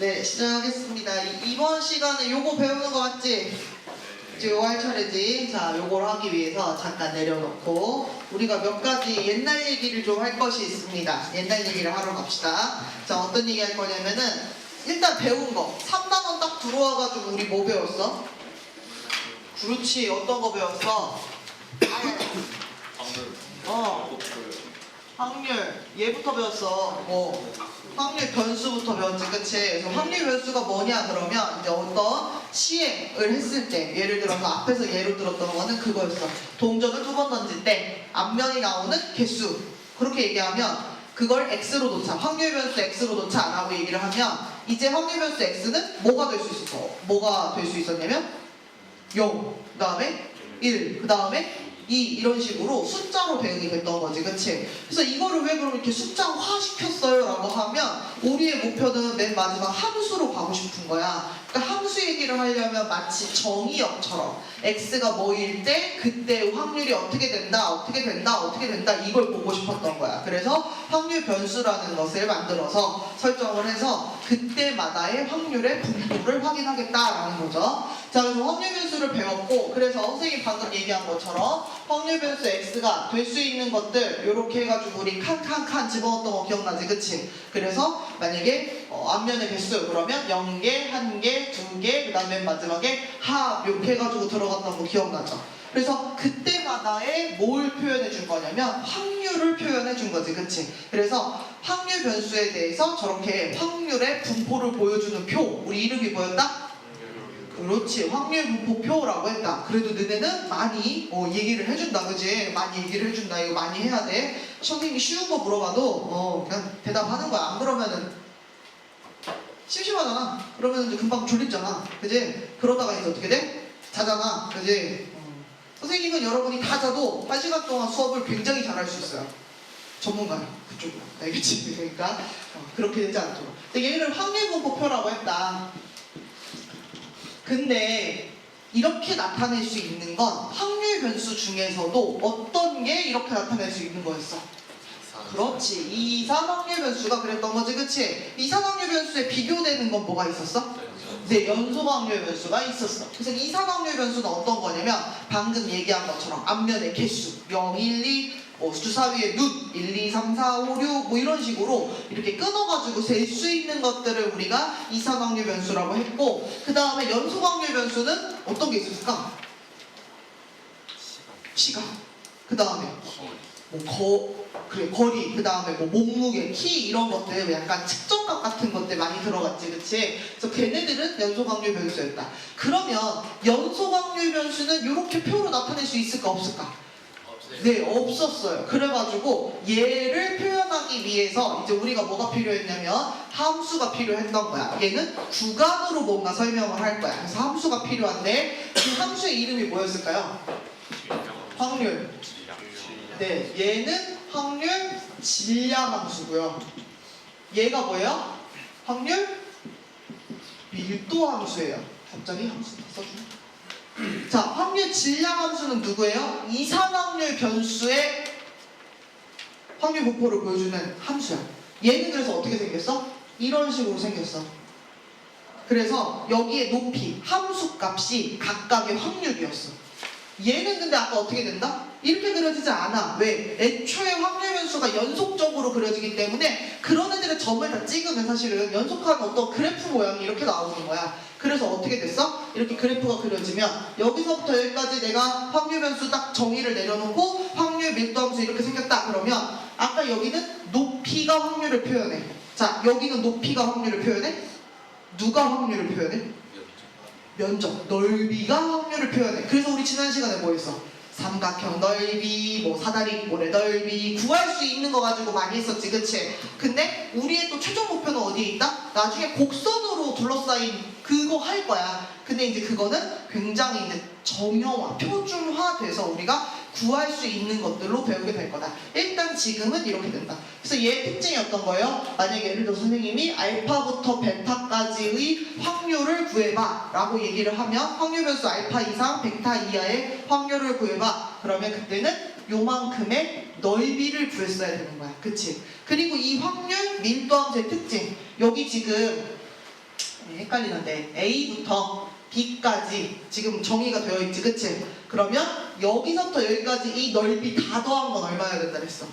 네, 시작하겠습니다. 이번 시간에 요거 배우는 거 맞지? 이제 요거 할 차례지. 자, 요걸 하기 위해서 잠깐 내려놓고 우리가 몇 가지 옛날 얘기를 좀 할 것이 있습니다. 옛날 얘기를 하러 갑시다. 자, 어떤 얘기 할 거냐면은 일단 배운 거 3단원 딱 들어와가지고 우리 뭐 배웠어? 그렇지, 어떤 거 배웠어? 확률 얘부터 배웠어. 확률 변수부터 배웠지, 그치? 그래서 확률 변수가 뭐냐 그러면 이제 어떤 시행을 했을 때, 예를 들어서 앞에서 예로 들었던 거는 그거였어. 동전을 2번 던질 때 앞면이 나오는 개수, 그렇게 얘기하면 그걸 x로 놓자, 확률 변수 x로 놓자 라고 얘기를 하면 이제 확률 변수 x는 뭐가 될 수 있었어? 뭐가 될 수 있었냐면 0, 그 다음에 1, 그 다음에 2 이런 식으로 숫자로 대응이 됐던 거지, 그치? 그래서 이거를 왜 그럼 이렇게 숫자화 시켰어요? 라고 하면 우리의 목표는 맨 마지막 함수로 가고 싶은 거야. 그러니까 함수 얘기를 하려면 마치 정의역처럼 x가 뭐일 때 그때 확률이 어떻게 된다, 어떻게 된다, 어떻게 된다 이걸 보고 싶었던 거야. 그래서 확률 변수라는 것을 만들어서 설정을 해서 그때마다의 확률의 분포를 확인하겠다라는 거죠. 자, 그래서 확률 변수를 배웠고, 그래서 선생님이 방금 얘기한 것처럼 확률 변수 x가 될 수 있는 것들 이렇게 해가지고 우리 칸칸칸 집어넣었던 거 기억나지, 그치? 그래서 만약에 앞면의 개수 그러면 0개, 1개, 2개, 그 다음에 맨 마지막에 합 이렇게 해가지고 들어갔던 거 기억나죠? 그래서 그때마다의 뭘 표현해 준 거냐면 확률을 표현해 준 거지, 그치? 그래서 확률 변수에 대해서 저렇게 확률의 분포를 보여주는 표, 우리 이름이 뭐였다? 그렇지, 확률 분포표라고 했다. 그래도 너네는 많이 얘기를 해준다, 그지? 많이 얘기를 해준다. 이거 많이 해야 돼. 선생님이 쉬운 거 물어봐도 그냥 대답하는 거야. 안 그러면은 심심하잖아. 그러면 이제 금방 졸립잖아, 그지? 그러다가 이제 어떻게 돼? 자잖아, 그지? 선생님은 여러분이 다 자도 1시간 동안 수업을 굉장히 잘할 수 있어요. 전문가야, 그쪽으로. 알겠지? 그러니까 그렇게 되지 않도록. 얘를 확률 분포표라고 했다. 근데 이렇게 나타낼 수 있는 건 확률 변수 중에서도 어떤 게 이렇게 나타낼 수 있는 거였어? 그렇지, 이산 확률 변수가 그랬던 거지, 그치? 이산 확률 변수에 비교되는 건 뭐가 있었어? 네, 연속 확률 변수가 있었어. 그래서 이산 확률 변수는 어떤 거냐면 방금 얘기한 것처럼 앞면의 개수 0, 1, 2 주사위의 눈 1, 2, 3, 4, 5, 6 이런 식으로 이렇게 끊어가지고 셀 수 있는 것들을 우리가 이산 확률 변수라고 했고, 그 다음에 연속 확률 변수는 어떤 게 있었을까? 시간. 그 다음에 거리, 그 다음에 몸무게, 키 이런 것들 약간 측정값 같은 것들 많이 들어갔지, 그치? 그래서 걔네들은 연속 확률 변수였다. 그러면 연속 확률 변수는 이렇게 표로 나타낼 수 있을까 없을까? 네, 없었어요. 그래가지고 얘를 표현하기 위해서 이제 우리가 뭐가 필요했냐면 함수가 필요했던 거야. 얘는 구간으로 뭔가 설명을 할 거야. 그래서 함수가 필요한데 그 함수의 이름이 뭐였을까요? 확률. 네, 얘는 확률 질량 함수고요. 얘가 뭐예요? 확률 밀도 함수예요. 갑자기 함수 다 써주네. 자, 확률 질량 함수는 누구예요? 이산 확률 변수의 확률 분포를 보여주는 함수야. 얘는 그래서 어떻게 생겼어? 이런 식으로 생겼어. 그래서 여기에 높이, 함수 값이 각각의 확률이었어. 얘는 근데 아까 어떻게 된다? 이렇게 그려지지 않아. 왜? 애초에 확률 변수가 연속적으로 그려지기 때문에 그런 애들의 점을 다 찍으면 사실은 연속한 어떤 그래프 모양이 이렇게 나오는 거야. 그래서 어떻게 됐어? 이렇게 그래프가 그려지면 여기서부터 여기까지 내가 확률 변수 딱 정의를 내려놓고 확률 밀도 함수 이렇게 생겼다 그러면 아까 여기는 높이가 확률을 표현해. 자, 여기는 높이가 확률을 표현해? 누가 확률을 표현해? 면적, 넓이가 확률을 표현해. 그래서 우리 지난 시간에 뭐 했어? 삼각형 넓이, 사다리 모래 넓이 구할 수 있는 거 가지고 많이 했었지, 그치? 근데 우리의 또 최종 목표는 어디에 있다? 나중에 곡선으로 둘러싸인 그거 할 거야. 근데 이제 그거는 굉장히 이제 정형화, 표준화돼서 우리가 구할 수 있는 것들로 배우게 될 거다. 일단 지금은 이렇게 된다. 그래서 얘의 특징이 어떤 거예요? 만약에 예를 들어 선생님이 알파부터 베타까지의 확률을 구해봐 라고 얘기를 하면 확률 변수 알파 이상 베타 이하의 확률을 구해봐. 그러면 그때는 요만큼의 넓이를 구했어야 되는 거야, 그치? 그리고 이 확률 밀도 함수의 특징, 여기 지금 네, 헷갈리는데 A부터 B까지 지금 정의가 되어 있지, 그치? 그러면 여기서부터 여기까지 이 넓이 다 더한 건 얼마여야 된다 그랬어?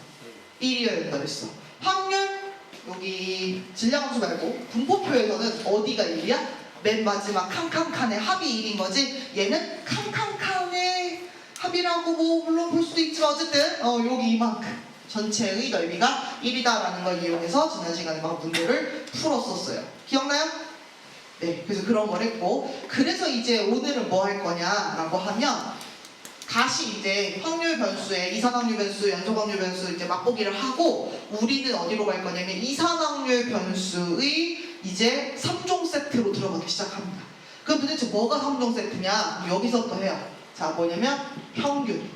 1이어야 된다 그랬어. 확률 여기 질량함수 말고 분포표에서는 어디가 1이야? 맨 마지막 칸칸칸의 합이 1인 거지. 얘는 칸칸칸의 합이라고 뭐 물론 볼 수도 있지만 어쨌든 여기 이만큼 전체의 넓이가 1이다라는 걸 이용해서 지난 시간에 막 문제를 풀었었어요. 기억나요? 네, 그래서 그런 걸 했고, 그래서 이제 오늘은 뭐 할 거냐라고 하면 다시 이제 확률 변수에 이산확률 변수, 연속확률 변수 이제 맛보기를 하고, 우리는 어디로 갈 거냐면 이산확률 변수의 이제 3종 세트로 들어가기 시작합니다. 그럼 도대체 뭐가 3종 세트냐? 여기서부터 해요. 자, 뭐냐면 평균.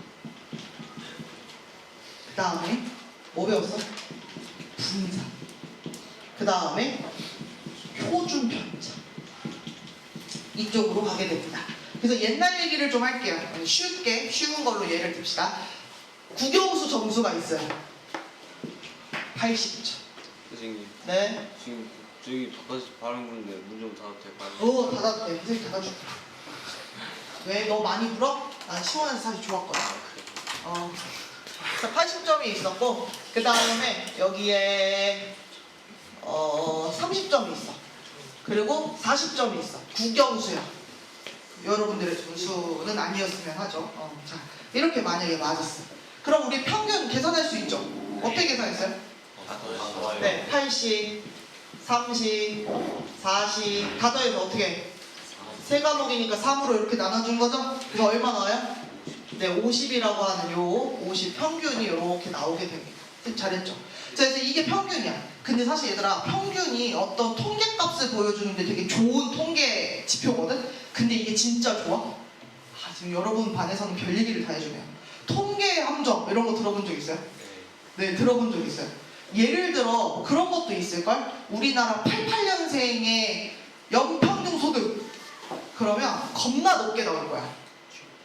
그 다음에 뭐 배웠어? 분산. 그 다음에 표준 편차. 이쪽으로 가게 됩니다. 그래서 옛날 얘기를 좀 할게요. 쉽게 쉬운 걸로 예를 듭시다. 국영수 점수가 있어요. 80점. 선생님, 네. 지금 저기 바깥에서 바람 부는데 문 좀 닫아도 될까요? 닫아도 돼. 선생님 닫아줄게. 왜? 너 많이 불어? 난 시원해서 사실 좋았거든. 자, 80점이 있었고, 그 다음에 여기에 30점이 있어. 그리고 40점이 있어. 국영수야. 여러분들의 점수는 아니었으면 하죠. 자, 이렇게 만약에 맞았어. 그럼 우리 평균 계산할 수 있죠? 어떻게 계산했어요? 네, 80, 30, 40, 다 더해서 어떻게? 세 과목이니까 3으로 이렇게 나눠준 거죠? 그래서 얼마 나와요? 네, 50이라고 하는 요 50 평균이 이렇게 나오게 됩니다. 잘했죠? 자, 그래서 이게 평균이야. 근데 사실 얘들아, 평균이 어떤 통계값을 보여주는데 되게 좋은 통계 지표거든? 근데 이게 진짜 좋아? 지금 여러분 반에서는 별 얘기를 다 해주네요. 통계 함정 이런 거 들어본 적 있어요? 네, 들어본 적 있어요. 예를 들어 그런 것도 있을걸? 우리나라 88년생의 연평균 소득 그러면 겁나 높게 나올 거야.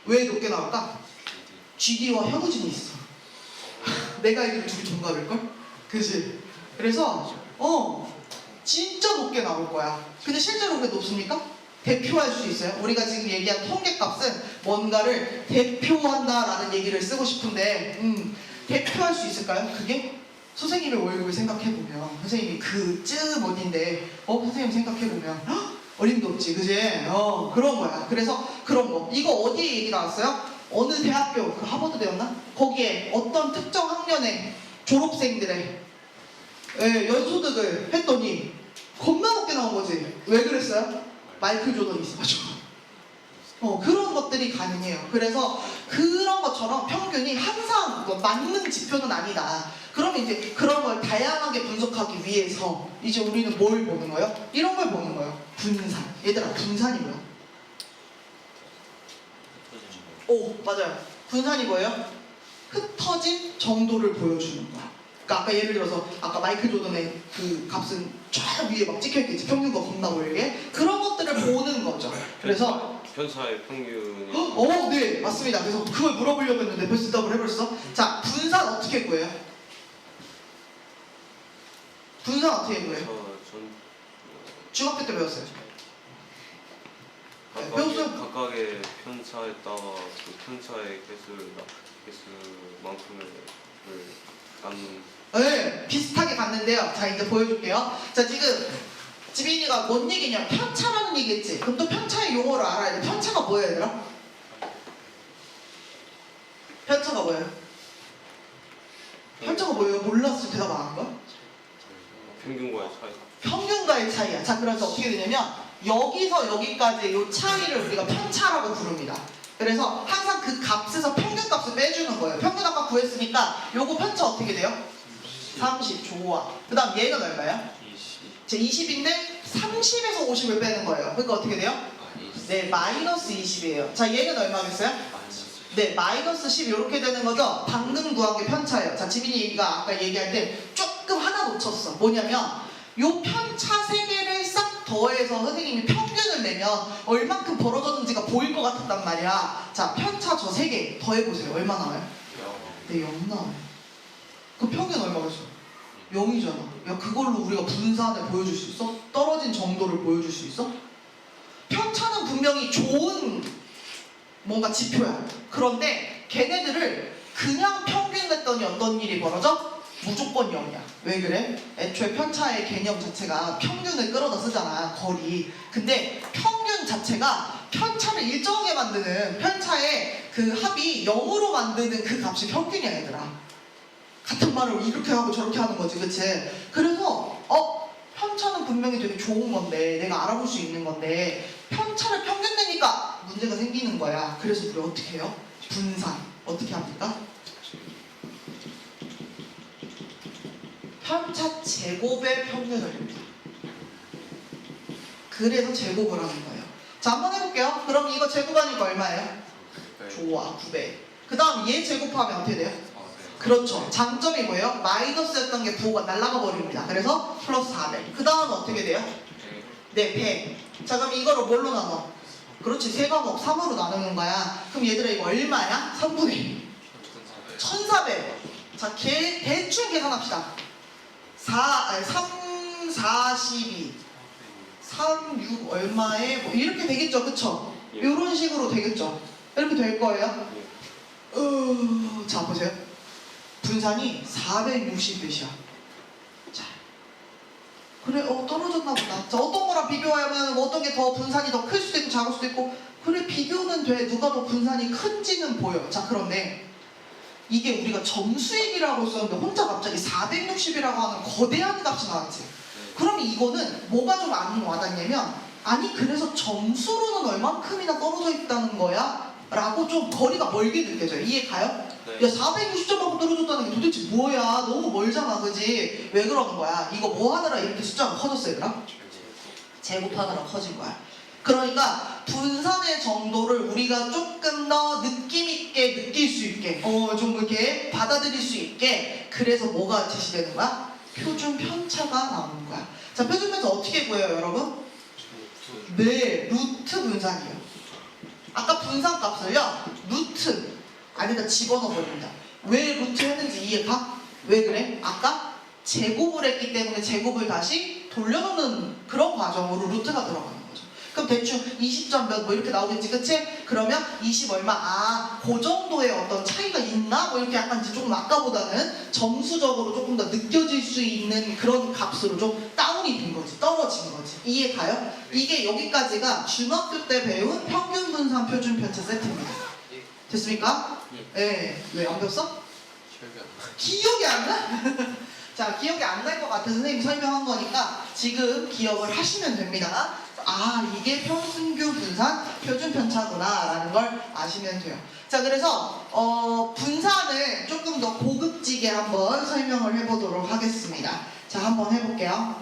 왜 높게 나올까? GD와 현우진이 있어. 내가 알기로 둘이 동갑일걸? 그치? 그래서 진짜 높게 나올 거야. 근데 실제로 그게 높습니까? 대표할 수 있어요. 우리가 지금 얘기한 통계값은 뭔가를 대표한다라는 얘기를 쓰고 싶은데 대표할 수 있을까요? 그게? 선생님의 월급을 생각해보면 선생님이 어딘데 선생님 생각해보면 어림도 없지, 그지? 그런 거야. 그래서 그런 거. 이거 어디에 얘기 나왔어요? 어느 대학교, 그 하버드 대였나? 거기에 어떤 특정 학년의 졸업생들의 연소득을 했더니 겁나 높게 나온 거지. 왜 그랬어요? 마이클 조던이 있어가지고. 그런 것들이 가능해요. 그래서 그런 것처럼 평균이 항상 뭐 맞는 지표는 아니다. 그러면 이제 그런 걸 다양하게 분석하기 위해서 이제 우리는 뭘 보는 거예요? 이런 걸 보는 거예요. 분산. 얘들아, 분산이 뭐야? 오, 맞아요. 분산이 뭐예요? 흩어진 정도를 보여주는 거야. 그러니까 아까 예를 들어서 아까 마이클 조던의 그 값은 쫙 위에 막 찍혀있겠지. 평균과 겁나 멀게. 그런 것들을 보는 거죠. 그래서 편차의 평균이 네, 맞습니다. 그래서 그걸 물어보려고 했는데 벌써 답을 해버렸어. 자, 분산 어떻게 구해요? 분산 어떻게 구해요? 전 중학교 때 배웠어요. 배웠어요? 각각의 편차에다가 그 편차의 개수만큼을 나눈. 네, 비슷하게 갔는데요. 자, 이제 보여줄게요. 자, 지금 지빈이가 뭔 얘기냐? 편차라는 얘기했지. 그럼 또 편차의 용어를 알아야 돼. 편차가 뭐예요, 얘들아? 편차가 뭐예요? 편차가 뭐예요? 몰랐을 때 대답 안 한 거야? 평균과의 차이. 평균과의 차이야. 자, 그래서 어떻게 되냐면 여기서 여기까지 이 차이를 우리가 편차라고 부릅니다. 그래서 항상 그 값에서 평균 값을 빼주는 거예요. 평균 아까 구했으니까 요거 편차 어떻게 돼요? 30. 좋아. 그 다음 얘는 얼마야? 20. 제 20인데 30에서 50을 빼는 거예요. 그러니까 어떻게 돼요? 네, 마이너스 20이에요. 자, 얘는 얼마겠어요? 네, 마이너스 10 이렇게 되는 거죠? 방금 구한 게 편차예요. 자, 지민이 얘기가 아까 얘기할 때 조금 하나 놓쳤어. 뭐냐면 요 편차 3개를 싹 더해서 선생님이 평균을 내면 얼만큼 벌어졌는지가 보일 것 같았단 말이야. 자, 편차 저 3개 더해보세요. 얼마 나와요? 네, 0 나와요. 그 평균 얼마겠어? 0이잖아. 야, 그걸로 우리가 분산을 보여줄 수 있어? 떨어진 정도를 보여줄 수 있어? 편차는 분명히 좋은 뭔가 지표야. 그런데 걔네들을 그냥 평균 냈더니 어떤 일이 벌어져? 무조건 0이야. 왜 그래? 애초에 편차의 개념 자체가 평균을 끌어다 쓰잖아. 거리. 근데 평균 자체가 편차를 일정하게 만드는 편차의 그 합이 0으로 만드는 그 값이 평균이야, 얘들아. 같은 말을 이렇게 하고 저렇게 하는 거지, 그치? 그래서 편차는 분명히 되게 좋은 건데, 내가 알아볼 수 있는 건데, 편차를 평균 내니까 문제가 생기는 거야. 그래서 우리 어떻게 해요? 분산. 어떻게 합니까? 편차 제곱의 평균을 냅니다. 그래서 제곱을 하는 거예요. 자, 한번 해볼게요. 그럼 이거 제곱하니까 얼마예요? 좋아, 9배. 그 다음 얘 제곱하면 어떻게 돼요? 그렇죠. 장점이 뭐예요? 마이너스였던 게 부호가 날아가 버립니다. 그래서 플러스 400. 그 다음은 어떻게 돼요? 네, 100. 자, 그럼 이거를 뭘로 나눠? 그렇지, 세 과목 3으로 나누는 거야. 그럼 얘들아 이거 얼마야? 3분의 1. 1400. 자, 대충 계산합시다. 3, 42, 3, 6 얼마에 뭐 이렇게 되겠죠, 그쵸? 이런 식으로 되겠죠. 이렇게 될 거예요. 자, 보세요. 분산이 460배시야. 자, 그래, 떨어졌나 보다. 자, 어떤 거랑 비교하면 어떤 게 더 분산이 더 클 수도 있고 작을 수도 있고, 그래, 비교는 돼. 누가 더 분산이 큰지는 보여. 자, 그런데 이게 우리가 점수 얘기라고 썼는데 혼자 갑자기 460이라고 하는 거대한 값이 나왔지. 그럼 이거는 뭐가 좀 안 와닿냐면, 아니 그래서 점수로는 얼만큼이나 떨어져 있다는 거야? 라고 좀 거리가 멀게 느껴져요. 이해 가요? 네. 야, 460점만큼 떨어졌다는 게 도대체 뭐야? 너무 멀잖아, 그지? 왜 그러는 거야? 이거 뭐 하느라 이렇게 숫자가 커졌어, 얘들아? 제곱하느라 커진 거야. 그러니까 분산의 정도를 우리가 조금 더 느낌 있게 느낄 수 있게, 좀 이렇게 받아들일 수 있게, 그래서 뭐가 제시되는 거야? 표준 편차가 나오는 거야. 자, 표준 편차 어떻게 구해요, 여러분? 네, 루트 분산이에요. 아까 분산 값을요, 루트 안에다 집어넣어 버립니다. 왜 루트 했는지 이해가? 왜 그래? 아까 제곱을 했기 때문에 제곱을 다시 돌려놓는 그런 과정으로 루트가 들어가는 거죠. 그럼 대충 20점 몇 뭐 이렇게 나오겠지, 그치? 그러면 20 얼마, 그 정도의 어떤 차이가 있나? 뭐 이렇게 약간 이제 조금 아까보다는 점수적으로 조금 더 느껴질 수 있는 그런 값으로 좀 다운이 된 거지, 떨어진 거지. 이해 가요? 이게 여기까지가 중학교 때 배운 평균 분산 표준 편차 세트입니다. 됐습니까? 네. 왜 안 배웠어? 기억이 안 나? 자, 기억이 안 날 것 같아서 선생님이 설명한 거니까 지금 기억을 하시면 됩니다. 이게 평균 분산 표준 편차구나 라는 걸 아시면 돼요. 자, 그래서 분산을 조금 더 고급지게 한번 설명을 해보도록 하겠습니다. 자, 한번 해볼게요.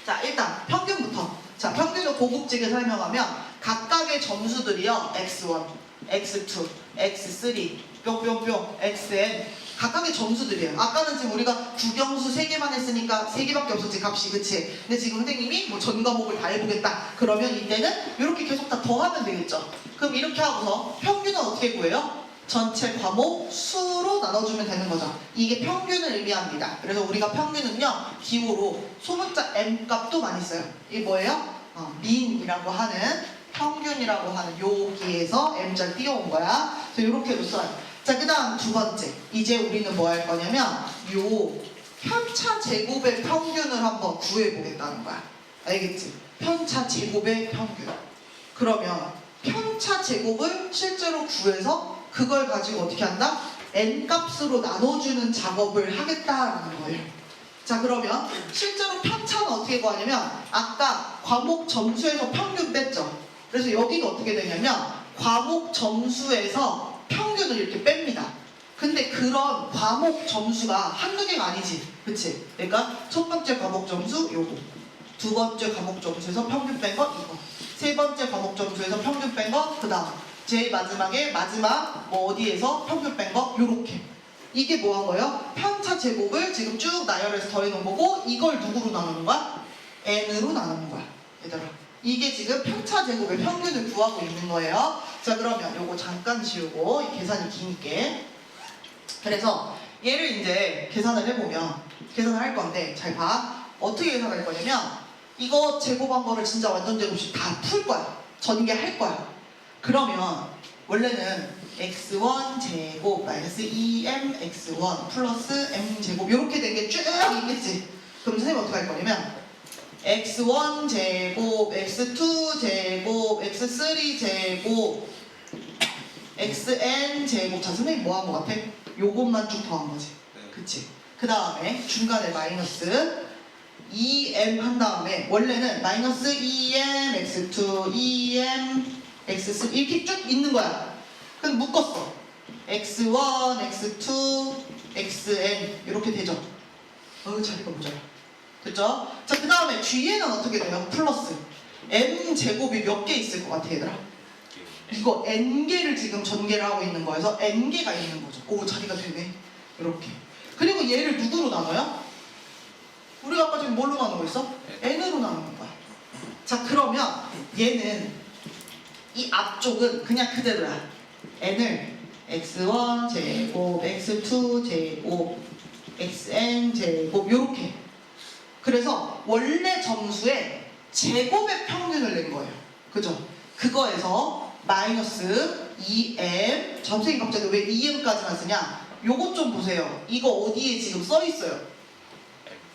자, 일단 평균부터. 자, 평균을 고급지게 설명하면 각각의 점수들이요, x1, x2, x3, 뿅뿅뿅, xn 각각의 점수들이에요. 아까는 지금 우리가 국영수 3개만 했으니까 3개밖에 없었지, 값이. 그치? 근데 지금 선생님이 뭐 전 과목을 다 해보겠다. 그러면 이때는 이렇게 계속 다 더하면 되겠죠. 그럼 이렇게 하고서 평균은 어떻게 구해요? 전체 과목 수로 나눠주면 되는 거죠. 이게 평균을 의미합니다. 그래서 우리가 평균은요, 기호로 소문자 m 값도 많이 써요. 이게 뭐예요? 민이라고 하는, 평균이라고 하는 여기에서 m자 띄워온 거야. 그래서 이렇게도 써요. 자, 그 다음 두 번째. 이제 우리는 뭐 할 거냐면 요 편차 제곱의 평균을 한번 구해보겠다는 거야. 알겠지? 편차 제곱의 평균. 그러면 편차 제곱을 실제로 구해서 그걸 가지고 어떻게 한다? n값으로 나눠주는 작업을 하겠다라는 거예요. 자, 그러면 실제로 편차는 어떻게 구하냐면 아까 과목 점수에서 평균 뺐죠. 그래서 여기가 어떻게 되냐면 과목 점수에서 평균을 이렇게 뺍니다. 근데 그런 과목 점수가 한두 개가 아니지, 그치? 그러니까 첫 번째 과목 점수 요거, 두 번째 과목 점수에서 평균 뺀 거 이거, 세 번째 과목 점수에서 평균 뺀 거 그 다음, 제일 마지막에 마지막 뭐 어디에서 평균 뺀 거 요렇게. 이게 뭐 한 거예요? 편차 제곱을 지금 쭉 나열해서 더해놓은 거고, 이걸 누구로 나누는 거야? n으로 나누는 거야, 얘들아. 이게 지금 편차 제곱의 평균을 구하고 있는 거예요. 자, 그러면 요거 잠깐 지우고, 이 계산이 기니까. 그래서 얘를 이제 계산을 해보면 계산을 할 건데 잘 봐. 어떻게 계산할 거냐면 이거 제곱한 거를 진짜 완전 제곱식 다 풀 거야. 전개할 거야. 그러면 원래는 x1 제곱 마이너스 2m x1 플러스 m 제곱 이렇게 된 게 쭉 있겠지. 그럼 선생님이 어떻게 할 거냐면 x1 제곱 x2 제곱 x3 제곱 xn 제곱. 자, 선생님 뭐 한 거 같아? 요것만 쭉 더한 거지. 네. 그치? 그 다음에 중간에 마이너스 2m 한 다음에 원래는 마이너스 2m x2 2m x3 이렇게 쭉 있는 거야. 그럼 묶었어. x1 x2 xn 이렇게 되죠. 자리가 모자라. 됐죠? 자, 그 다음에 뒤에는 어떻게 돼요? 플러스 m 제곱이 몇 개 있을 것 같아 얘들아? 이거 n개를 지금 전개를 하고 있는 거여서 n개가 있는 거죠. 오, 자리가 되네. 이렇게. 그리고 얘를 누구로 나눠요? 우리가 아까 지금 뭘로 나누고 있어? n으로 나누는 거야. 자, 그러면 얘는 이 앞쪽은 그냥 그대로야. n을 x1 제곱 x2 제곱 xn 제곱 요렇게. 그래서 원래 점수에 제곱의 평균을 낸 거예요. 그죠? 그거에서 마이너스 2m. 선생님 갑자기 왜 2m까지만 쓰냐? 요것 좀 보세요. 이거 어디에 지금 써 있어요?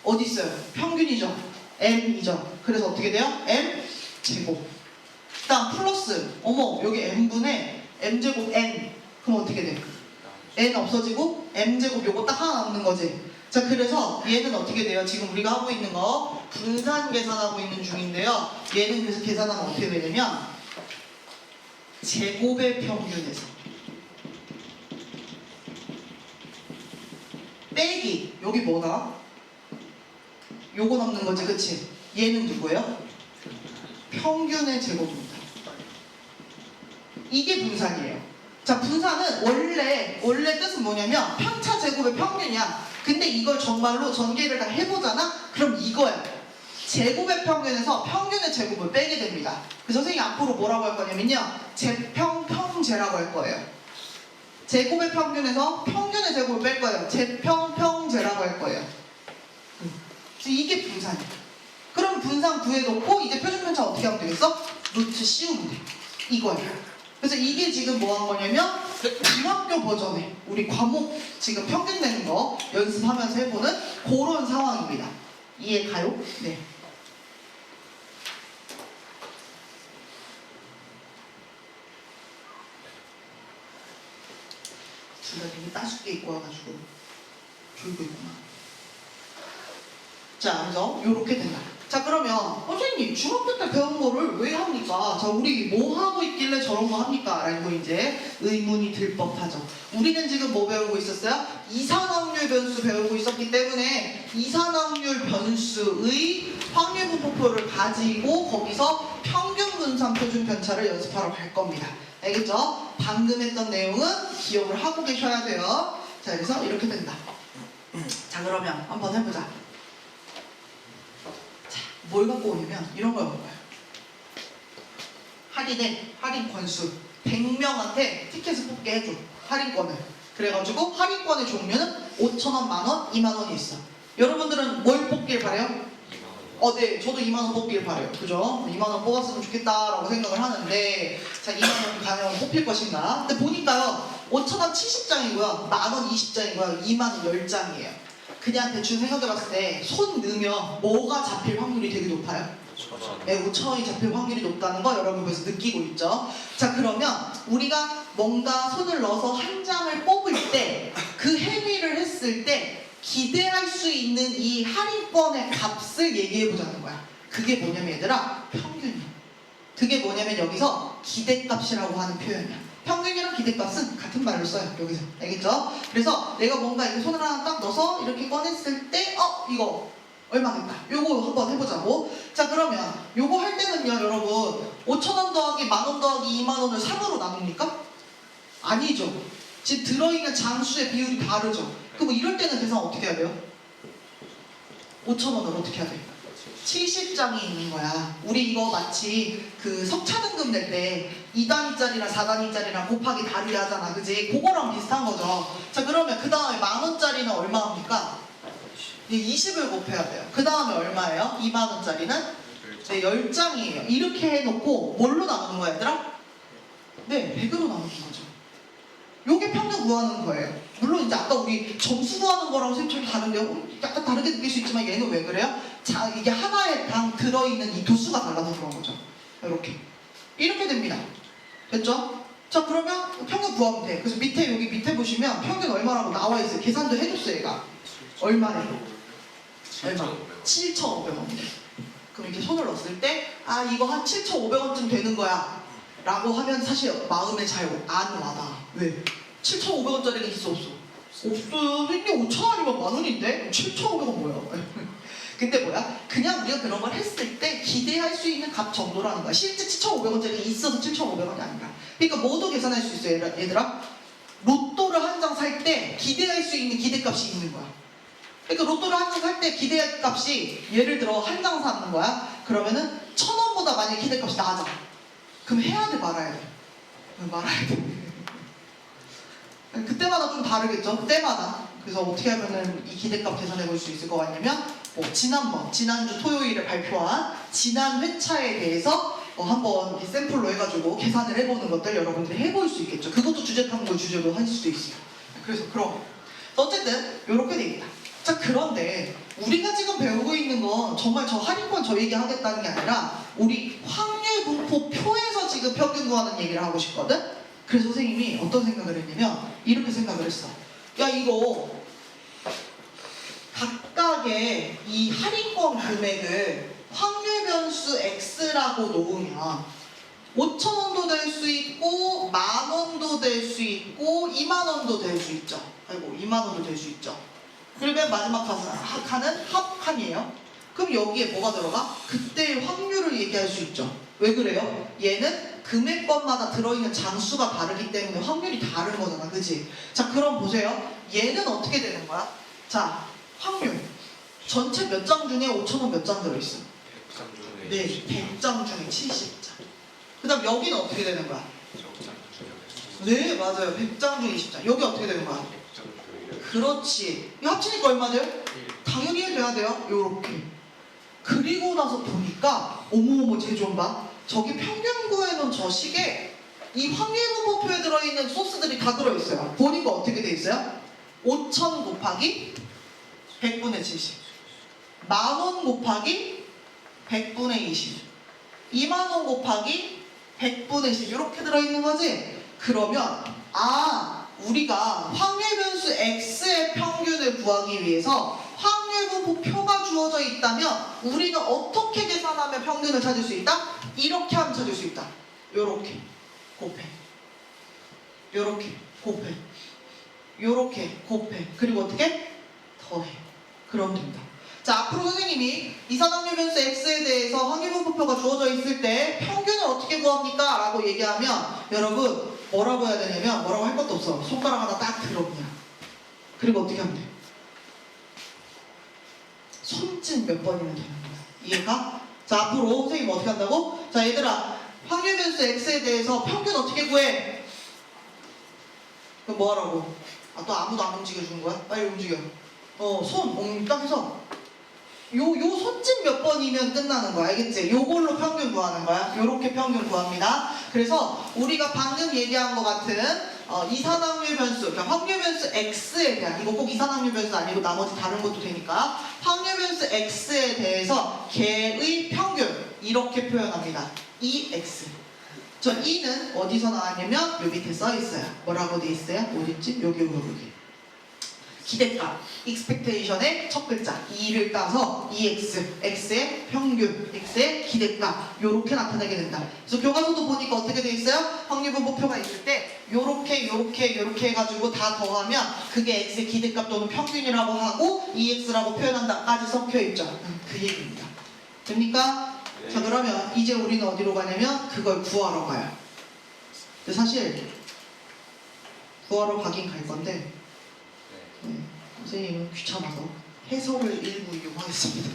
어디 있어요? 평균이죠. m이죠. 그래서 어떻게 돼요? m 제곱. 그다음 플러스 어머 여기 m분의 m 제곱 n. 그럼 어떻게 돼? n 없어지고 m 제곱 요거 딱 하나 남는 거지. 자, 그래서 얘는 어떻게 돼요? 지금 우리가 하고 있는 거 분산 계산하고 있는 중인데요. 얘는 그래서 계산하면 어떻게 되냐면 제곱의 평균에서 빼기 여기 뭐다? 요거 남는 거지, 그치? 얘는 누구예요? 평균의 제곱입니다. 이게 분산이에요. 자, 분산은 원래 뜻은 뭐냐면 편차 제곱의 평균이야. 근데 이걸 정말로 전개를 다 해보잖아? 그럼 이거야. 제곱의 평균에서 평균의 제곱을 빼게 됩니다. 그 선생님이 앞으로 뭐라고 할 거냐면요, 제평평제라고 할 거예요. 제곱의 평균에서 평균의 제곱을 뺄 거예요. 제평평제라고 할 거예요. 이게 분산이야. 그럼 분산 구해놓고 이제 표준편차 어떻게 하면 되겠어? 루트 씌우면 돼. 이거예요. 그래서 이게 지금 뭐 한 거냐면 중학교 버전에 우리 과목 지금 평균 내는 거 연습하면서 해보는 그런 상황입니다. 이해 가요? 네. 둘 다 되게 따숩게 입고 와가지고 졸고 있구나. 자, 그래서 요렇게 된다. 자, 그러면 선생님 중학교 때 배운 거를 왜 합니까? 자, 우리 뭐 하고 있길래 저런 거 합니까? 라고 이제 의문이 들 법하죠. 우리는 지금 뭐 배우고 있었어요? 이산확률 변수 배우고 있었기 때문에 이산확률 변수의 확률 분포표를 가지고 거기서 평균 분산 표준 편차를 연습하러 갈 겁니다. 알겠죠? 방금 했던 내용은 기억을 하고 계셔야 돼요. 자, 그래서 이렇게 된다. 자, 그러면 한번 해보자. 뭘 갖고 오냐면 이런 걸 갖고 와요. 할인 건수 100명한테 티켓을 뽑게 해줘. 할인권을. 그래가지고 할인권의 종류는 5,000원, 만원, 2만원이 있어. 여러분들은 뭘 뽑길 바래요? 네, 저도 2만원 뽑길 바래요. 그죠? 2만원 뽑았으면 좋겠다라고 생각을 하는데, 자, 2만원 과연 뽑힐 것인가? 근데 보니까요, 5,000원 70장이고요, 만원 20장이고요, 2만원 10장이에요. 그냥 대충 생각해봤을 때 손 넣으면 뭐가 잡힐 확률이 되게 높아요? 네, 5,000원이 잡힐 확률이 높다는 거 여러분 그래서 느끼고 있죠? 자, 그러면 우리가 뭔가 손을 넣어서 한 장을 뽑을 때 그 행위를 했을 때 기대할 수 있는 이 할인권의 값을 얘기해보자는 거야. 그게 뭐냐면 얘들아, 평균이야. 그게 뭐냐면 여기서 기대값이라고 하는 표현이야. 평균이랑 기대값은 같은 말로 써요. 여기서. 알겠죠? 그래서 내가 뭔가 이렇게 손을 하나 딱 넣어서 이렇게 꺼냈을 때 이거 얼마겠다. 요거 한번 해보자고. 자, 그러면 요거 할 때는요, 여러분 5,000원 더하기 만원 더하기 2만원을 3으로 나눕니까? 아니죠. 지금 들어있는 장수의 비율이 다르죠. 그럼 이럴 때는 계산 어떻게 해야 돼요? 5,000원을 어떻게 해야 돼? 70장이 있는 거야. 우리 이거 마치 그 석차등급 낼 때 2단위짜리랑 4단위짜리랑 곱하기 다르게 하잖아. 그지? 그거랑 비슷한 거죠. 자, 그러면 그 다음에 10,000원짜리는 얼마 합니까? 20을 곱해야 돼요. 그 다음에 얼마예요? 20,000원짜리는? 네, 10장이에요. 이렇게 해놓고 뭘로 나누는 거야, 얘들아? 네, 100으로 나누는 거죠. 요게 평균 구하는 거예요. 물론 이제 아까 우리 점수 구하는 거랑 좀 다른데요. 약간 다르게 느낄 수 있지만 얘는 왜 그래요? 자, 이게 하나에 당 들어있는 이 도수가 달라서 그런 거죠. 이렇게 됩니다. 됐죠? 자, 그러면 평균 구하면 돼. 그래서 밑에 여기 밑에 보시면 평균 얼마라고 나와 있어요. 계산도 해줬어요, 얘가. 얼마래요? 얼마? 7,500원이래. 그럼 이렇게 손을 넣었을 때, 아, 이거 한 7,500원쯤 되는 거야. 라고 하면 사실 마음에 잘 안 와닿아. 왜? 7,500원짜리가 있어, 없어? 없어요. 선생님 5,000원이면 만원인데? 7,500원 뭐야? 근데 뭐야? 그냥 우리가 그런 걸 했을 때 기대할 수 있는 값 정도라는 거야. 실제 7,500원짜리 있어서 7,500원이 아니라. 그러니까 뭐도 계산할 수 있어요, 얘들아? 로또를 한 장 살 때 기대할 수 있는 기대값이 있는 거야. 그러니까 로또를 한 장 살 때 기대값이 예를 들어 한 장 사는 거야. 그러면은 1,000원보다 만약에 기대값이 낮아. 그럼 해야 돼, 말아야 돼? 말아야 돼. 그때마다 좀 다르겠죠? 그때마다. 그래서 어떻게 하면은 이 기대값 계산해 볼 수 있을 것 같냐면, 지난주 토요일에 발표한 지난 회차에 대해서 한번 이렇게 샘플로 해가지고 계산을 해보는 것들 여러분들이 해볼 수 있겠죠. 그것도 주제 탐구 주제로 할 수도 있어요. 그래서 그럼 어쨌든 이렇게 됩니다. 자, 그런데 우리가 지금 배우고 있는 건 정말 저 할인권 저 얘기 하겠다는 게 아니라 우리 확률 분포 표에서 지금 평균 구하는 얘기를 하고 싶거든. 그래서 선생님이 어떤 생각을 했냐면 이렇게 생각을 했어. 야, 이거 각각의 이 할인권 금액을 확률 변수 X라고 놓으면 5,000원도 될 수 있고 10,000원도 될 수 있고 20,000원도 될 수 있죠. 아이고, 20,000원도 될 수 있죠. 그리고 맨 마지막 칸은 합칸이에요. 그럼 여기에 뭐가 들어가? 그때의 확률을 얘기할 수 있죠. 왜 그래요? 얘는 금액권마다 들어있는 장수가 다르기 때문에 확률이 다른 거잖아. 그치? 자, 그럼 보세요. 얘는 어떻게 되는 거야? 자, 확률. 전체 몇 장 중에 5,000원 몇 장 들어있어? 100장 중에 네, 100장 중에 70장. 그 다음 여기는 어떻게 되는 거야? 100장 네, 중에 맞아요. 100장 중에 20장. 여기 어떻게 되는 거야? 100장 중에 그렇지. 이거 합치니까 얼마 돼요? 1. 당연히 1 돼야 돼요. 요렇게. 그리고 나서 보니까 어머어머 쟤 좀 봐. 저기 평균 구해놓은 저 식에 이 확률 분포표에 들어있는 소스들이 다 들어있어요. 보니까 어떻게 돼 있어요? 5,000 곱하기 100분의 70. 10,000원 곱하기 100분의 20. 20,000원 곱하기 100분의 10. 이렇게 들어있는 거지? 그러면 우리가 확률 변수 X의 평균을 구하기 위해서 확률 분포 표가 주어져 있다면 우리는 어떻게 계산하면 평균을 찾을 수 있다? 이렇게 하면 찾을 수 있다. 요렇게 곱해. 요렇게 곱해. 요렇게 곱해. 그리고 어떻게? 더해. 그럼 된다. 자, 앞으로 선생님이 이산확률 변수 X에 대해서 확률 분포표가 주어져 있을 때 평균을 어떻게 구합니까? 라고 얘기하면 여러분 뭐라고 해야 되냐면 뭐라고 할 것도 없어. 손가락 하나 딱 들어 그냥. 그리고 어떻게 하면 돼? 손짓 몇 번이면 되는 거야. 이해가? 자, 앞으로 선생님 어떻게 한다고? 자, 얘들아, 확률 변수 X에 대해서 평균 어떻게 구해? 그럼 뭐 하라고? 또 아무도 안 움직여주는 거야? 빨리 움직여. 딱 해서 요 손짓 몇 번이면 끝나는 거야. 알겠지? 요걸로 평균 구하는 거야. 요렇게 평균 구합니다. 그래서 우리가 방금 얘기한 것 같은 이산확률 변수, 그러니까 확률 변수 X에 대한, 이거 꼭 이산확률 변수 아니고 나머지 다른 것도 되니까 확률 변수 X에 대해서 걔의 평균 이렇게 표현합니다. EX. 저 E는 어디서 나왔냐면 요 밑에 써 있어요. 뭐라고 돼 있어요? 어딨지? 여기. 기대값, expectation의 첫 글자 E를 따서 EX, X의 평균, X의 기대값 요렇게 나타내게 된다. 그래서 교과서도 보니까 어떻게 돼 있어요? 확률 분포표가 있을 때 요렇게 해가지고 다 더하면 그게 X의 기대값 또는 평균이라고 하고 EX라고 표현한다까지 섞여있죠. 그 얘기입니다. 됩니까? 네. 자, 그러면 이제 우리는 어디로 가냐면 그걸 구하러 가요. 근데 사실 구하러 가긴 갈 건데 선생님은 귀찮아서 해설을 일부 이용하겠습니다.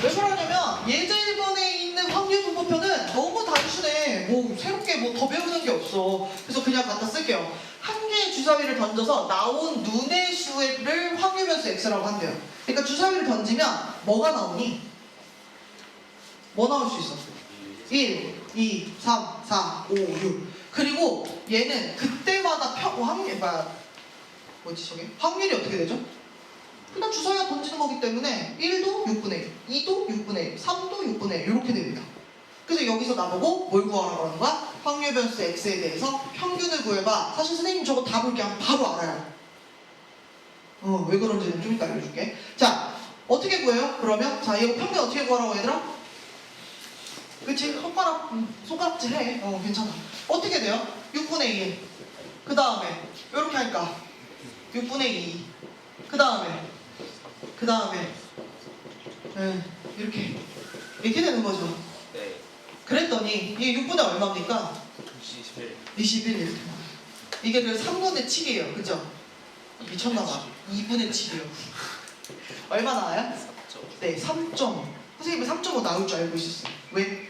왜 그러냐면 예제번에 있는 확률분포표는 너무 단순해. 뭐 새롭게 뭐 더 배우는 게 없어. 그래서 그냥 갖다 쓸게요. 한 개의 주사위를 던져서 나온 눈의 수를 확률변수 x라고 한대요. 그러니까 주사위를 던지면 뭐가 나오니? 뭐 나올 수 있어? 1, 2, 3, 4, 5, 6. 그리고 얘는 그때마다 확률이 어떻게 되죠? 그냥 주사위가 던지는 거기 때문에 1도 6분의 1, 2도 6분의 1, 3도 6분의 1 이렇게 됩니다. 그래서 여기서 나보고 뭘 구하라고 하는 거야? 확률 변수 x에 대해서 평균을 구해봐. 사실 선생님 저거 답을 그냥 바로 알아요. 왜 그런지는 좀 이따 알려줄게. 자, 어떻게 구해요? 그러면 자, 이거 평균 어떻게 구하라고 얘들아? 그치? 손가락질 해. 괜찮아. 어떻게 돼요? 6분의 1. 그 다음에 이렇게 하니까 6분의 2. 그 다음에 이렇게 되는 거죠. 네. 그랬더니 이게 6분의 얼마입니까? 21 이렇게 나와요. 이게 그 3분의 7이에요. 그죠? 미쳤나봐. 2분의 7이요. 얼마 나와요? 3점. 네, 3.5. 선생님은 3.5 나올 줄 알고 있었어요. 왜?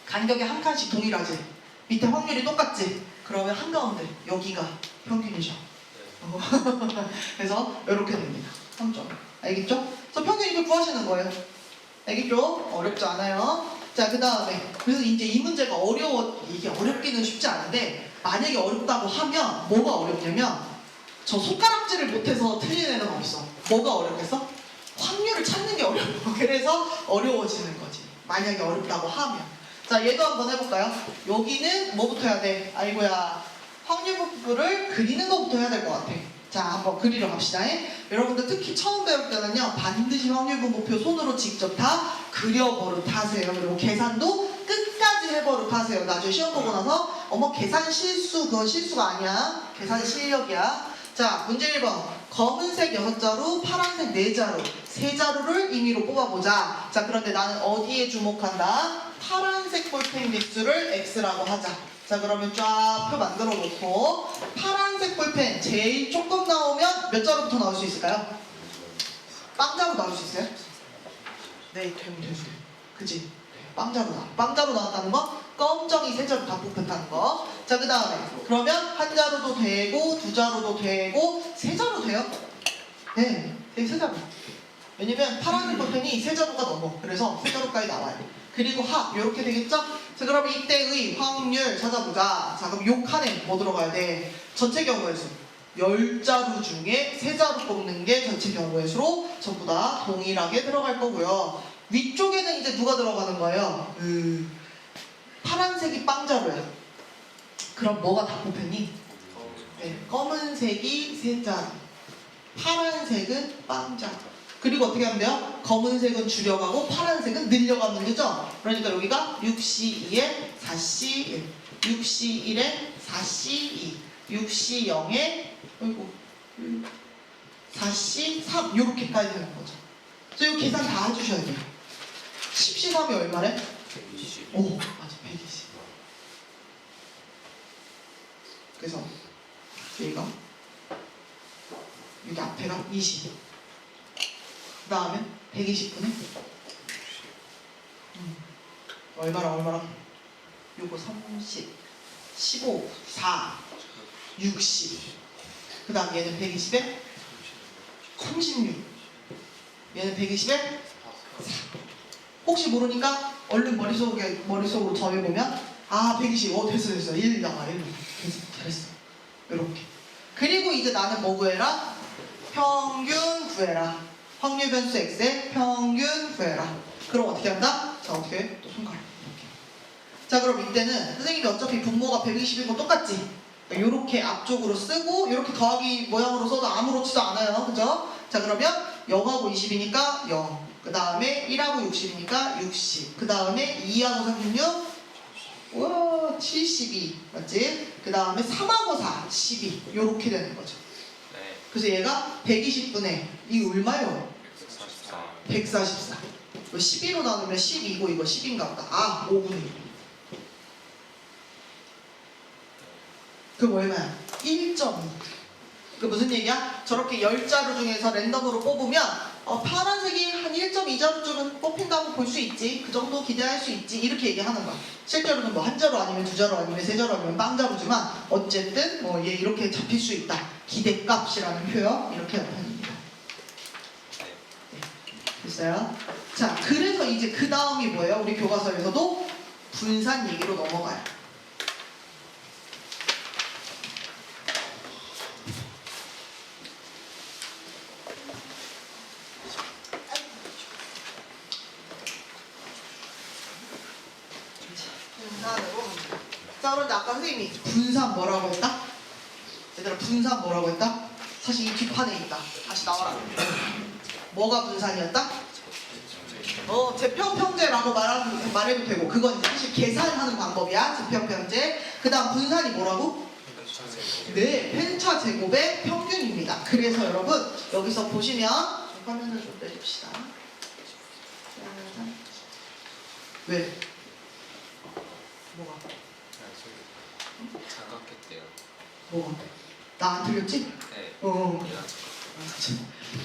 간격이 한 칸씩 동일하지. 밑에 확률이 똑같지. 그러면 한가운데 여기가 평균이죠. 그래서 이렇게 됩니다. 3점. 알겠죠? 그래서 평균 이렇게 구하시는 거예요. 알겠죠? 어렵지 않아요. 자, 그 다음에 그래서 이제 이 문제가 이게 어렵기는 쉽지 않은데 만약에 어렵다고 하면 뭐가 어렵냐면 저 손가락질을 못해서 틀리는 애는 없어. 뭐가 어렵겠어? 확률을 찾는 게 어려워. 그래서 어려워지는 거지. 만약에 어렵다고 하면. 자, 얘도 한번 해볼까요? 여기는 뭐부터 해야 돼? 아이고야. 확률분포를 그리는 것부터 해야 될 것 같아. 자, 한번 그리러 갑시다. 여러분들 특히 처음 배울 때는요, 반드시 확률분포표 손으로 직접 다 그려버릇 하세요. 그리고 계산도 끝까지 해버릇 하세요. 나중에 시험 보고 나서 어머 계산 실수, 그건 실수가 아니야. 계산 실력이야. 자, 문제 1번. 검은색 6자루, 파란색 4자루, 3자루를 임의로 뽑아보자. 자, 그런데 나는 어디에 주목한다? 파란색 볼펜 개수를 X라고 하자. 자, 그러면 쫙 표 만들어 놓고 파란색 볼펜 제일 조금 나오면 몇 자루부터 나올 수 있을까요? 빵자루 나올 수 있어요? 네, 되면. 그치? 빵자루 나왔다는 거? 검정이 3자루 다 뽑혔다는 거. 자, 그 다음에 그러면 한 자루도 되고 2자루도 되고 3자루 돼요? 네, 3자루. 왜냐면 파란색 볼펜이 3자루가 넘어. 그래서 3자루까지 나와요. 그리고 합 이렇게 되겠죠? 자, 그럼 이때의 확률 찾아보자. 자, 그럼 요 칸에 뭐 들어가야 돼? 전체 경우의 수. 10자루 중에 3자루 뽑는 게 전체 경우의 수로 전부 다 동일하게 들어갈 거고요. 위쪽에는 이제 누가 들어가는 거예요? 파란색이 빵자루야. 그럼 뭐가 다 뽑혔니? 네, 검은색이 3자루, 파란색은 빵자루. 그리고 어떻게 하면 돼요? 검은색은 줄여가고 파란색은 늘려가는 거죠? 그러니까 여기가 6C2에 4C1, 6C1에 4C2, 6C0에 4C3 이렇게까지 되는 거죠. 그래서 이 계산 다 해주셔야 돼요. 10C3이 얼마래? 120. 오, 맞아, 120. 그래서 여기가 여기 앞에가 20. 그 다음에 120분에 얼마랑 요거 30, 15, 4, 60. 그 다음 얘는 120에 36. 얘는 120에 4. 혹시 모르니까 얼른 머릿속으로 정해보면 120. 됐어. 1 나와. 1. 잘했어. 이렇게. 그리고 이제 나는 뭐 구해라? 평균 구해라. 확률 변수 x의 평균 구해라. 그럼 어떻게 한다? 자, 어떻게 해? 또 손가락 이렇게. 자, 그럼 이때는 선생님이 어차피 분모가 120인 거 똑같지? 이렇게 앞쪽으로 쓰고 이렇게 더하기 모양으로 써도 아무렇지도 않아요. 그죠? 자, 그러면 0하고 20이니까 0. 그 다음에 1하고 60이니까 60. 그 다음에 2하고 36. 우와, 72. 맞지? 그 다음에 3하고 4. 12. 이렇게 되는 거죠. 네. 그래서 얘가 120분의 이 얼마요? 144. 144. 12로 나누면 12고 이거 10인가 보다. 5분의 1. 그럼 얼마야? 1.2. 그 무슨 얘기야? 저렇게 10자루 중에서 랜덤으로 뽑으면 파란색이 한 1.2자루쯤은 뽑힌다고 볼 수 있지. 그 정도 기대할 수 있지. 이렇게 얘기하는 거야. 실제로는 뭐 한 자루 아니면 두 자루 아니면 세 자루 아니면 빵자루지만 어쨌든 뭐 얘 이렇게 잡힐 수 있다. 기대값이라는 표현 이렇게 나타납니다. 됐어요? 자, 그래서 이제 그 다음이 뭐예요? 우리 교과서에서도 분산 얘기로 넘어가요. 분산으로. 자, 그런데 아까 선생님이 분산 뭐라고 했다? 얘들아, 분산 뭐라고 했다? 사실 이 뒷판에 있다. 다시 나와라. 뭐가 분산이었다? 재편편제라고 말해도 되고, 그건 이제 사실 계산하는 방법이야. 재편편제. 그 다음 분산이 뭐라고? 네, 편차 제곱의 평균입니다. 그래서 여러분 여기서 보시면 화면을 좀 내줍시다. 왜? 뭐가? 장갑했대요. 뭐가? 나 안 틀렸지? 네. 어.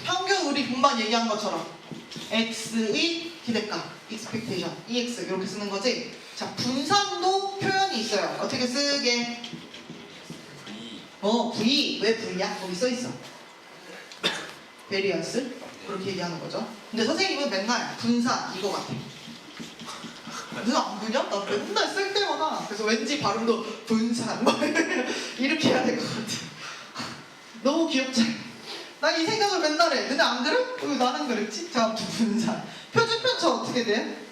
평균 우리 분반 얘기한 것처럼 x의 기대값, expectation, ex 이렇게 쓰는 거지. 자, 분산도 표현이 있어요. 어떻게 쓰게? V. 왜 V야? 거기 써 있어. 베리언스 그렇게 얘기하는 거죠. 근데 선생님은 맨날 분산 이거 같아. 너안 그냐? 나 맨날 쓸 때마다 그래서 왠지 발음도 분산 막 이렇게 해야 될 것 같아. 너무 귀엽지? 난 이 생각을 맨날 해. 근데 안 그래? 왜 나는 그랬지? 자, 분산. 표준편차 어떻게 돼?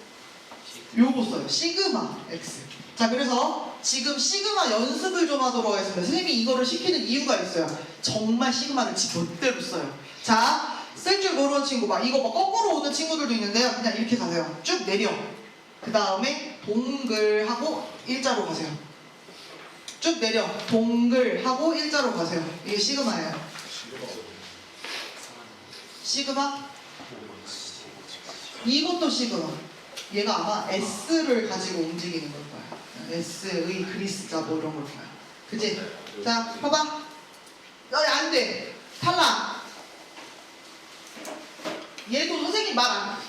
요거 써요. 시그마 X. 자, 그래서 지금 시그마 연습을 좀 하도록 하겠습니다. 선생님이 이거를 시키는 이유가 있어요. 정말 시그마를 지 멋대로 써요. 자, 쓸 줄 모르는 친구 막 이거 막 거꾸로 오는 친구들도 있는데요. 그냥 이렇게 가세요. 쭉 내려. 그 다음에 동글하고 일자로 가세요. 쭉 내려. 동글하고 일자로 가세요. 이게 시그마예요. 시그마? 이것도 시그마. 얘가 아마 S를 가지고 움직이는 걸 거야. S의 그리스자 뭐 이런 걸 거야. 그치? 자, 봐봐. 안 돼. 탈락. 얘도 선생님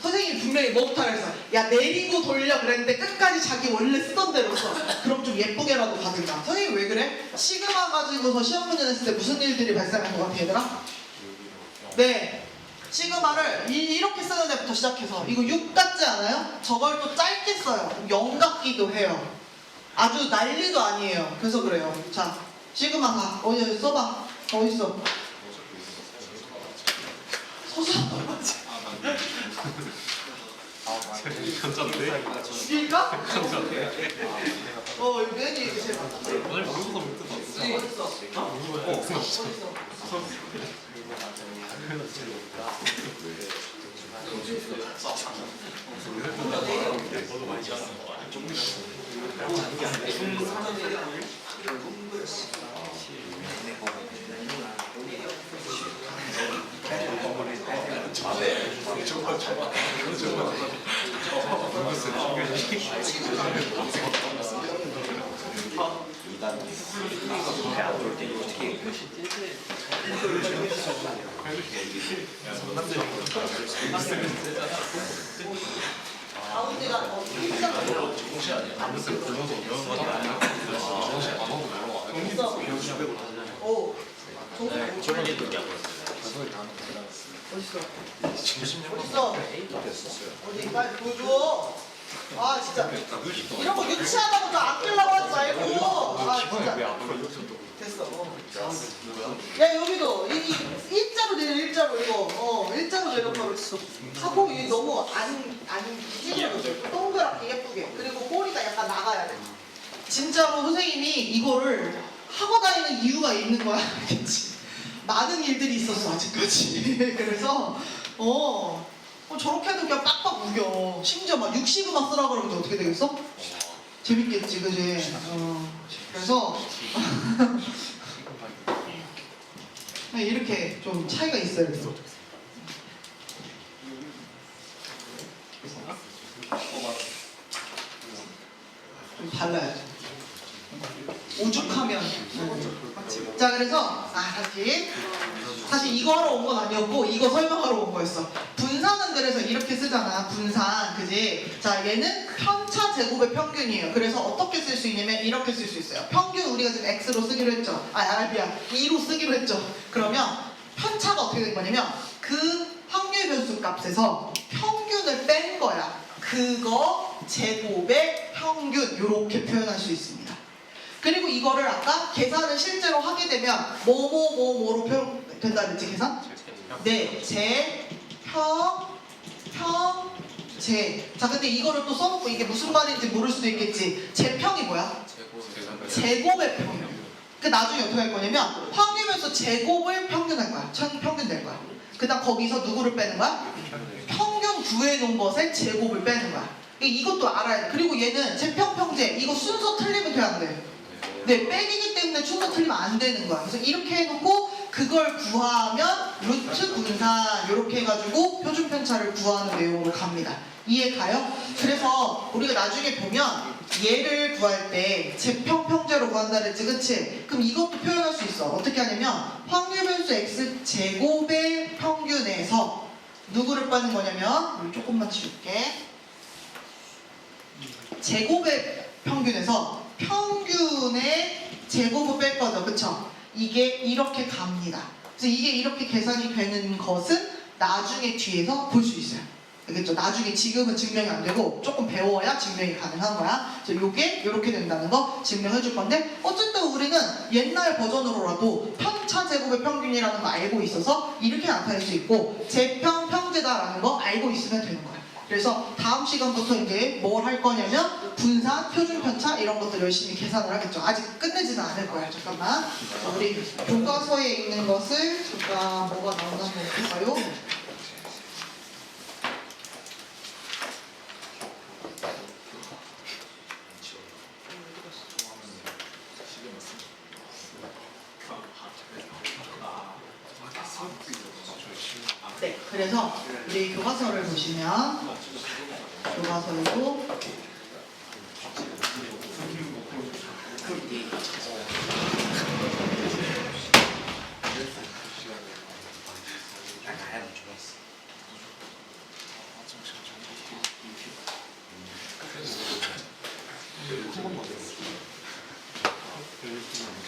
선생님 분명히 뭐부터 그랬어. 야, 내리고 돌려 그랬는데 끝까지 자기 원래 쓰던 대로 써. 그럼 좀 예쁘게라도 가든가. 선생님 왜 그래? 시그마 가지고서 시험 문제 냈을 때 무슨 일들이 발생한 것 같아, 얘들아? 네. 시그마를 이렇게 쓰는 데부터 시작해서 이거 6 같지 않아요? 저걸 또 짧게 써요. 0 같기도 해요. 아주 난리도 아니에요. 그래서 그래요. 자, 시그마 가. 어디 써봐. 어딨어? 서서 죽일까? 여기 맨 위에 제일 많다. 오늘 모르고서 못 어딨어? 어딨어? 가운데가 어딨어? 어디 빨리 보여줘. 아 진짜 이런 거 유치하다고 또 아끼려고 하지 말고. 아 진짜 됐어. 야 여기도 일자로 내려. 일자로 이거 일자로 내려가고 하고 이 너무 안 찌그러져. 동그랗게 예쁘게. 그리고 꼬리가 약간 나가야 돼. 진짜로 선생님이 이거를 하고 다니는 이유가 있는 거야. 알겠지? 많은 일들이 있었어 아직까지. 그래서 저렇게 해도 그냥 빡빡 우겨. 심지어 막 60만 쓰라 그러면 어떻게 되겠어? 재밌겠지, 그지? 그래서 이렇게 좀 차이가 있어요. 그래서. 좀 달라야죠. 오죽하면. 자, 그래서 다시 사실 이거 하러 온 건 아니었고 이거 설명하러 온 거였어. 분산은 그래서 이렇게 쓰잖아. 분산, 그지? 자, 얘는 편차 제곱의 평균이에요. 그래서 어떻게 쓸 수 있냐면 이렇게 쓸 수 있어요. 평균 우리가 지금 x로 쓰기로 했죠. 미안, 2로 쓰기로 했죠. 그러면 편차가 어떻게 된 거냐면 그 확률 변수 값에서 평균을 뺀 거야. 그거 제곱의 평균, 이렇게 표현할 수 있습니다. 그리고 이거를 아까 계산을 실제로 하게 되면 뭐로 된다 그랬지, 계산? 네, 제. 자, 근데 이거를 또 써놓고 이게 무슨 말인지 모를 수도 있겠지. 제평이 뭐야? 제곱의 평균. 그 나중에 어떻게 할 거냐면 확률면서 제곱을 평균할 거야. 평균 될 거야. 그 다음 거기서 누구를 빼는 거야? 평균 구해놓은 것의 제곱을 빼는 거야. 이것도 알아야 돼. 그리고 얘는 제평평제, 이거 순서 틀리면 돼, 안 돼? 네, 빼기기 때문에 순서 틀리면 안 되는 거야. 그래서 이렇게 해놓고 그걸 구하면 루트 분산 이렇게 해가지고 표준 편차를 구하는 내용으로 갑니다. 이해 가요? 그래서 우리가 나중에 보면 얘를 구할 때 제평평제로 구한다 그랬지, 그치? 그럼 이것도 표현할 수 있어. 어떻게 하냐면 확률 변수 x 제곱의 평균에서 누구를 빼는 거냐면 우리 조금만 지울게. 제곱의 평균에서 평균의 제곱을 뺄 거죠, 그쵸? 이게 이렇게 갑니다. 그래서 이게 이렇게 계산이 되는 것은 나중에 뒤에서 볼 수 있어요. 알겠죠? 나중에, 지금은 증명이 안 되고 조금 배워야 증명이 가능한 거야. 그래서 이게 이렇게 된다는 거 증명해 줄 건데, 어쨌든 우리는 옛날 버전으로라도 편차 제곱의 평균이라는 거 알고 있어서 이렇게 나타낼 수 있고, 제평평제다라는 거 알고 있으면 되는 거야. 그래서 다음 시간부터 이제 뭘 할 거냐면 분산, 표준 편차 이런 것들 열심히 계산을 하겠죠. 아직 끝내지는 않을 거야. 잠깐만. 자, 우리 교과서에 있는 것을 잠깐 뭐가 나오나 한번 볼까요? 네, 그래서 우리 교과서를 보시면 교과서에도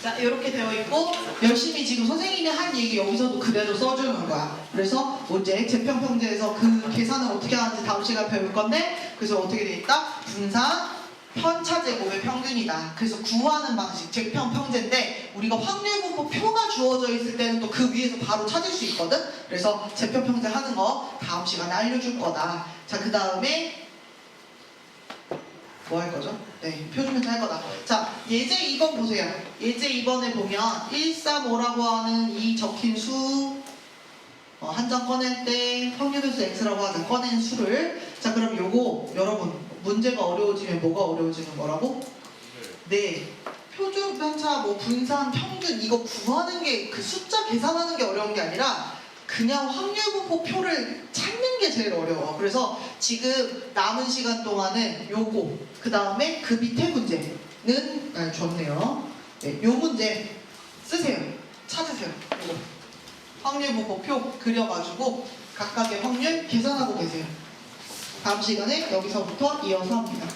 자, 이렇게 되어 있고 열심히 지금 선생님이 한 얘기 여기서도 그대로 써주는 거야. 그래서 이제 제평평제에서 그 계산을 어떻게 하는지 다음 시간에 배울 건데, 그래서 어떻게 돼 있다? 분산 편차 제곱의 평균이다. 그래서 구하는 방식 제평평제인데 우리가 확률분포 표가 주어져 있을 때는 또 그 위에서 바로 찾을 수 있거든. 그래서 제평평제 하는 거 다음 시간에 알려줄 거다. 자, 그 다음에 뭐 할 거죠? 네, 표준편차 할 거다. 자, 예제 2번 보세요. 예제 2번에 보면 135라고 하는 이 적힌 수, 한 장 꺼낼 때 확률변수 x라고 하자. 꺼낸 수를. 자, 그럼 요거 여러분 문제가 어려워지면 뭐가 어려워지는 거라고? 네, 표준편차, 뭐 분산, 평균 이거 구하는 게, 그 숫자 계산하는 게 어려운 게 아니라 그냥 확률분포 표를 찾는 게 제일 어려워. 그래서 지금 남은 시간 동안은 요거, 그 다음에 그 밑에 문제는 좋네요. 네, 요 문제 쓰세요. 찾으세요. 요거. 확률분포 표 그려가지고 각각의 확률 계산하고 계세요. 다음 시간에 여기서부터 이어서 합니다.